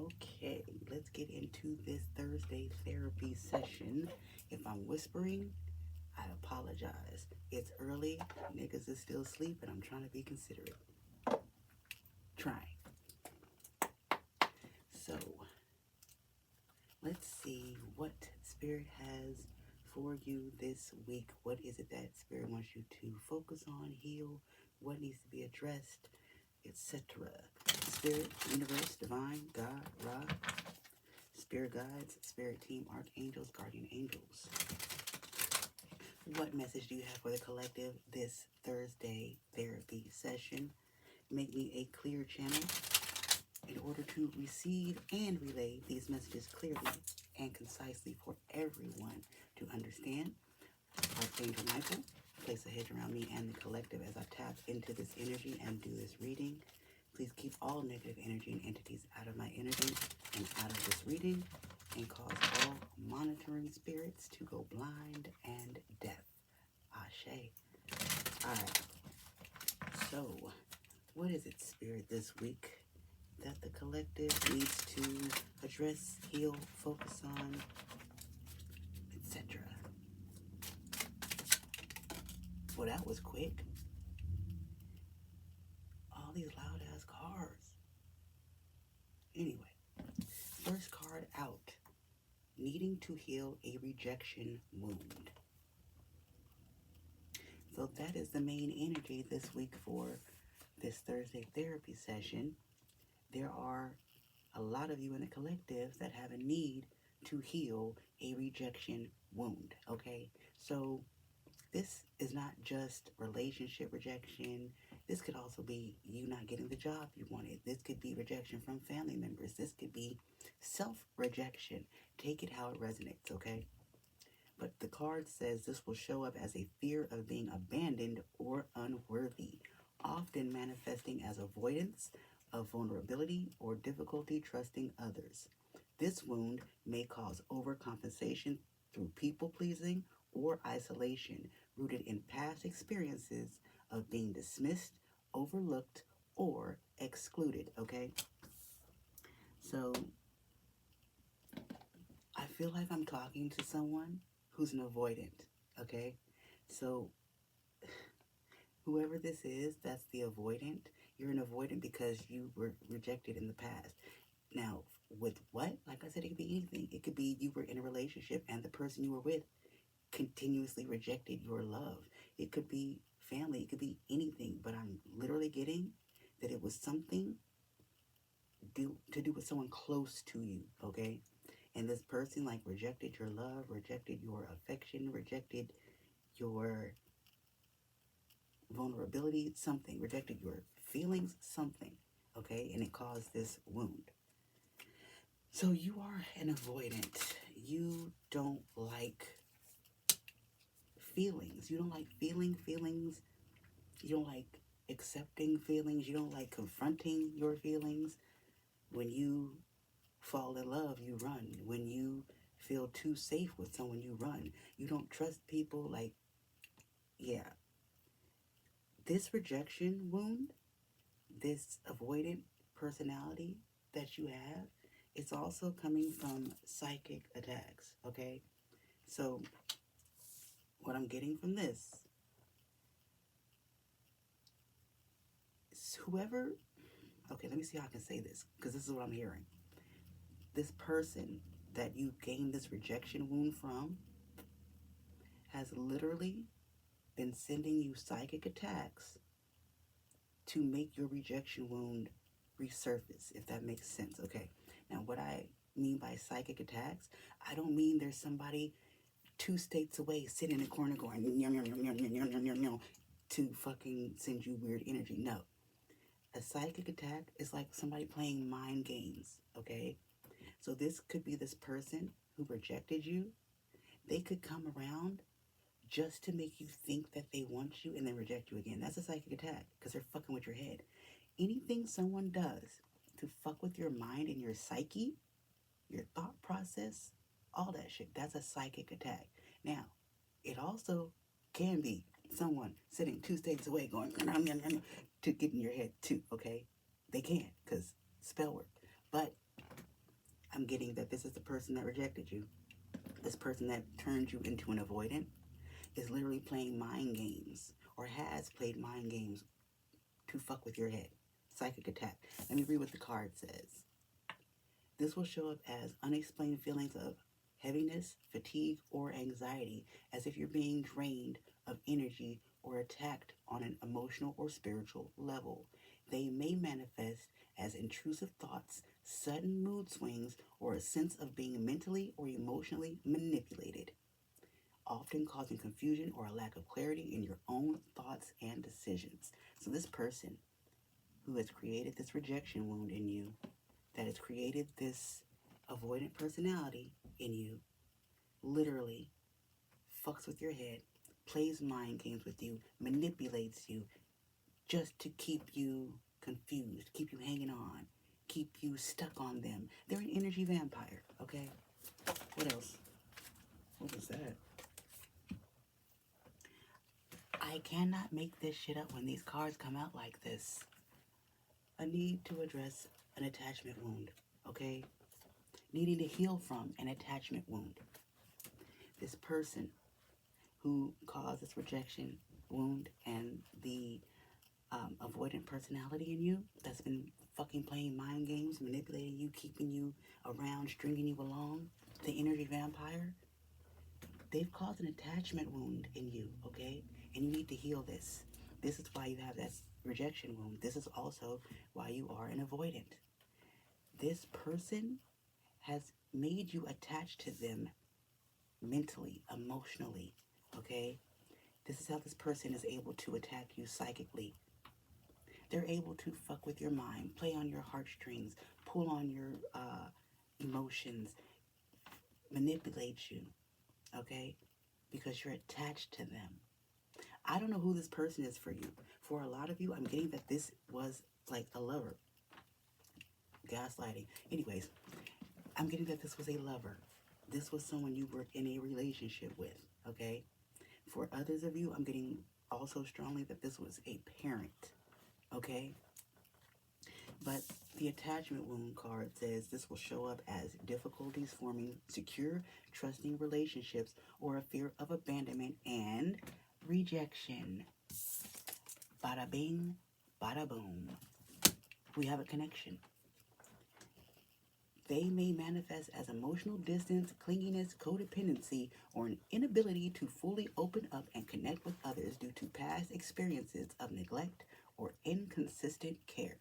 Okay, let's get into this Thursday therapy session. If I'm whispering, I apologize. It's early, niggas is still asleep, and I'm trying to be considerate. Trying. So, let's see what Spirit has for you this week. What is it that Spirit wants you to focus on, heal, what needs to be addressed, etc. Spirit, universe, divine, God, Ra, spirit guides, spirit team, archangels, guardian angels. What message do you have for the collective this Thursday therapy session? Make me a clear channel in order to receive and relay these messages clearly and concisely for everyone to understand. Archangel Michael, place a hedge around me and the collective as I tap into this energy and do this reading. Please keep all negative energy and entities out of my energy and out of this reading, and cause all monitoring spirits to go blind and deaf. Ashe. Alright. So, what is it, Spirit, this week that the collective needs to address, heal, focus on, etc.? Well, that was quick. All these loud ass cards. Anyway, first card out. Needing to heal a rejection wound. So that is the main energy this week for this Thursday therapy session. There are a lot of you in the collective that have a need to heal a rejection wound, okay? So this is not just relationship rejection. This could also be you not getting the job you wanted. This could be rejection from family members. This could be self-rejection. Take it how it resonates, okay? But the card says this will show up as a fear of being abandoned or unworthy, often manifesting as avoidance of vulnerability or difficulty trusting others. This wound may cause overcompensation through people-pleasing or isolation, rooted in past experiences of being dismissed, overlooked, or excluded, okay? So, I feel like I'm talking to someone who's an avoidant, okay? So, whoever this is, that's the avoidant. You're an avoidant because you were rejected in the past. Now, with what? Like I said, it could be anything. It could be you were in a relationship and the person you were with continuously rejected your love. It could be family. It could be anything. But I'm literally getting that it was something to do with someone close to you, okay? And this person like rejected your love, rejected your affection, rejected your vulnerability, something, rejected your feelings, something, okay? And it caused this wound. So you are an avoidant. You don't like feelings. You don't like feeling feelings. You don't like accepting feelings. You don't like confronting your feelings. When you fall in love, you run. When you feel too safe with someone, you run. You don't trust people. Like, yeah. This rejection wound, this avoidant personality that you have, it's also coming from psychic attacks, okay? So, what I'm getting from this is whoever, okay, let me see how I can say this, because this is what I'm hearing. This person that you gained this rejection wound from has literally been sending you psychic attacks to make your rejection wound resurface, if that makes sense, okay? Now, what I mean by psychic attacks, I don't mean there's somebody 2 states away sitting in a corner going yum, yum, yum, yum, yum, yum, yum, yum, yum, to fucking send you weird energy. No. A psychic attack is like somebody playing mind games, okay? So this could be this person who rejected you. They could come around just to make you think that they want you and then reject you again. That's a psychic attack because they're fucking with your head. Anything someone does to fuck with your mind and your psyche, your thought process, all that shit, that's a psychic attack. Now, it also can be someone sitting 2 states away going to get in your head too, okay? They can, because spell work. But I'm getting that this is the person that rejected you. This person that turned you into an avoidant is literally playing mind games or has played mind games to fuck with your head. Psychic attack. Let me read what the card says. This will show up as unexplained feelings of heaviness, fatigue, or anxiety, as if you're being drained of energy or attacked on an emotional or spiritual level. They may manifest as intrusive thoughts, sudden mood swings, or a sense of being mentally or emotionally manipulated, often causing confusion or a lack of clarity in your own thoughts and decisions. So this person who has created this rejection wound in you, that has created this avoidant personality in you, literally fucks with your head, plays mind games with you, manipulates you just to keep you confused, keep you hanging on, keep you stuck on them. They're an energy vampire, okay? What else? What was that? I cannot make this shit up when these cards come out like this. A need to address an attachment wound, okay? Needing to heal from an attachment wound. This person who caused this rejection wound and the avoidant personality in you that's been fucking playing mind games, manipulating you, keeping you around, stringing you along, the energy vampire, they've caused an attachment wound in you, okay? And you need to heal this. This is why you have that rejection wound. This is also why you are an avoidant. This person has made you attached to them mentally, emotionally, okay? This is how this person is able to attack you psychically. They're able to fuck with your mind, play on your heartstrings, pull on your emotions, manipulate you, okay? Because you're attached to them. I don't know who this person is for you. For a lot of you, I'm getting that this was like a lover. Gaslighting. Anyways, I'm getting that this was a lover. This was someone you were in a relationship with, okay? For others of you, I'm getting also strongly that this was a parent, okay? But the attachment wound card says this will show up as difficulties forming secure, trusting relationships or a fear of abandonment and rejection. Bada bing, bada boom. We have a connection. They may manifest as emotional distance, clinginess, codependency, or an inability to fully open up and connect with others due to past experiences of neglect or inconsistent care.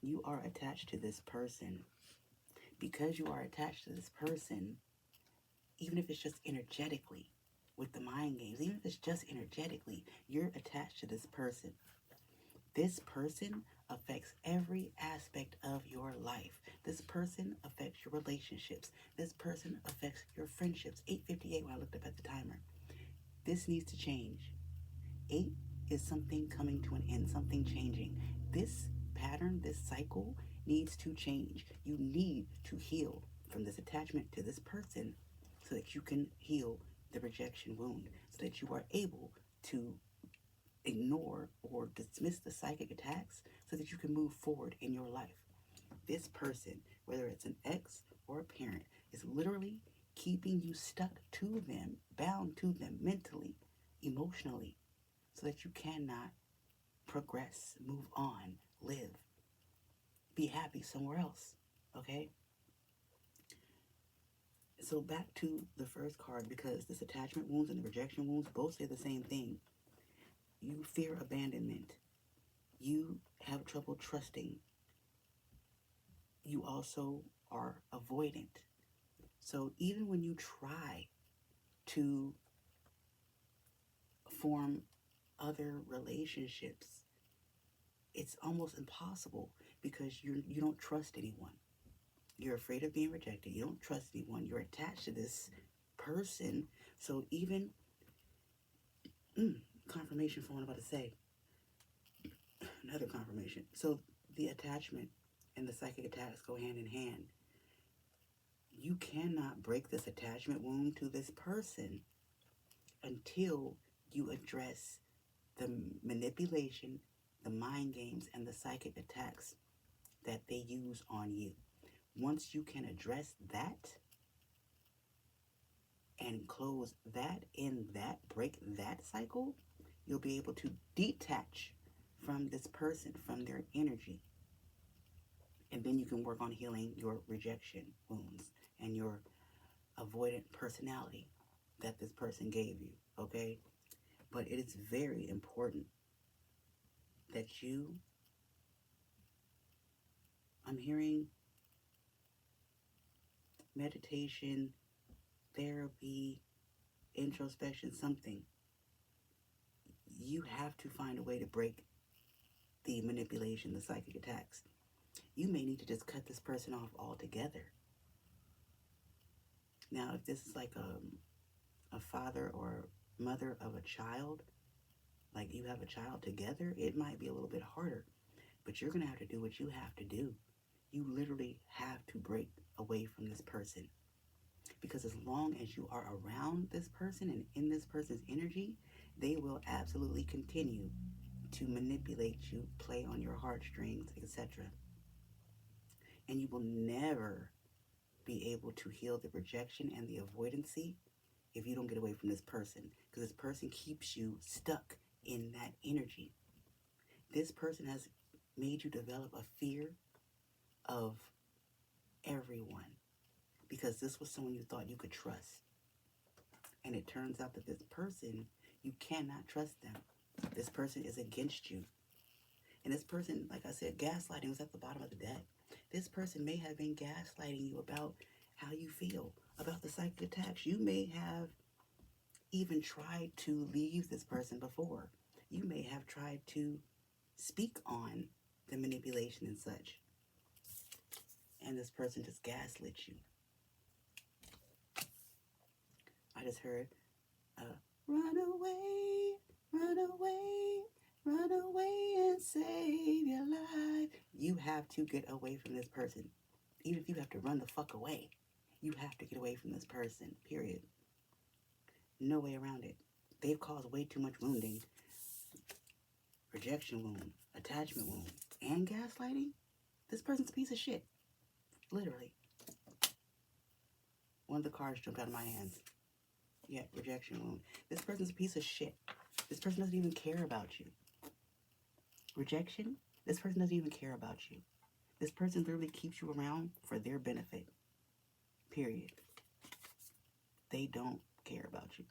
You are attached to this person. Because you are attached to this person, even if it's just energetically, with the mind games, even if it's just energetically, you're attached to this person. This person affects every aspect of your life. This person affects your relationships. This person affects your friendships. 8:58 when I looked up at the timer. This needs to change. 8 is something coming to an end, something changing. This pattern, this cycle needs to change. You need to heal from this attachment to this person so that you can heal the rejection wound, so that you are able to ignore or dismiss the psychic attacks so that you can move forward in your life. This person, whether it's an ex or a parent, is literally keeping you stuck to them, bound to them mentally, emotionally, so that you cannot progress, move on, live, be happy somewhere else, okay? So back to the first card, because this attachment wounds and the rejection wounds both say the same thing. You fear abandonment. You have trouble trusting. You also are avoidant. So even when you try to form other relationships, it's almost impossible because you don't trust anyone. You're afraid of being rejected. You don't trust anyone. You're attached to this person. So even confirmation for what I'm about to say. Another confirmation. So the attachment and the psychic attacks go hand in hand. You cannot break this attachment wound to this person until you address the manipulation the mind games and the psychic attacks that they use on you. Once you can address that and close that, in that, break that cycle, you'll be able to detach from this person, from their energy. And then you can work on healing your rejection wounds and your avoidant personality that this person gave you, okay? But it is very important that I'm hearing meditation, therapy, introspection, something. You have to find a way to break the manipulation, the psychic attacks. You may need to just cut this person off altogether. Now, if this is like a father or mother of a child, like you have a child together, it might be a little bit harder. But you're going to have to do what you have to do. You literally have to break away from this person. Because as long as you are around this person and in this person's energy, they will absolutely continue to manipulate you, play on your heartstrings, etc. And you will never be able to heal the rejection and the avoidancy if you don't get away from this person. Because this person keeps you stuck in that energy. This person has made you develop a fear of everyone. Because this was someone you thought you could trust. And it turns out that this person, you cannot trust them. This person is against you. And this person, like I said, gaslighting was at the bottom of the deck. This person may have been gaslighting you about how you feel, about the psychic attacks. You may have even tried to leave this person before. You may have tried to speak on the manipulation and such. And this person just gaslit you. I just heard, run away, run away, run away and save your life. You have to get away from this person. Even if you have to run the fuck away, you have to get away from this person, period. No way around it. They've caused way too much wounding. Rejection wound, attachment wound, and gaslighting. This person's a piece of shit. Literally. One of the cards jumped out of my hands. Yeah, rejection wound. This person's a piece of shit. This person doesn't even care about you. Rejection, this person doesn't even care about you. This person literally keeps you around for their benefit. Period. They don't care about you.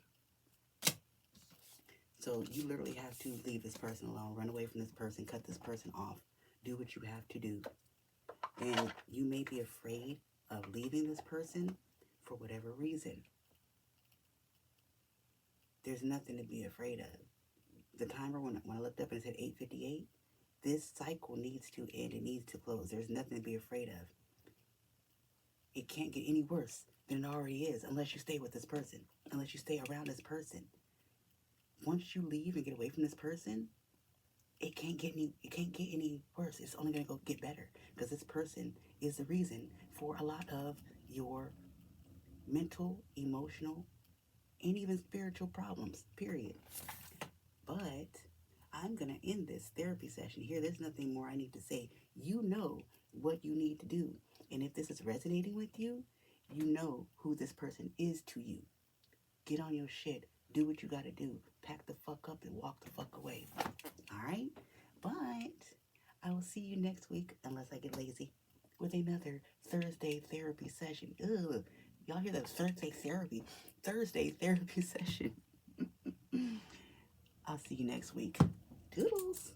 So you literally have to leave this person alone, run away from this person, cut this person off, do what you have to do. And you may be afraid of leaving this person for whatever reason. There's nothing to be afraid of. The timer, when I looked up and it said 8:58, this cycle needs to end. It needs to close. There's nothing to be afraid of. It can't get any worse than it already is unless you stay with this person, unless you stay around this person. Once you leave and get away from this person, it can't get any worse. It's only going to get better because this person is the reason for a lot of your mental, emotional, and even spiritual problems, period. But I'm going to end this therapy session here. There's nothing more I need to say. You know what you need to do. And if this is resonating with you, you know who this person is to you. Get on your shit. Do what you got to do. Pack the fuck up and walk the fuck away. All right? But I will see you next week, unless I get lazy, with another Thursday therapy session. Ugh. Y'all hear that? Thursday therapy session. I'll see you next week. Toodles.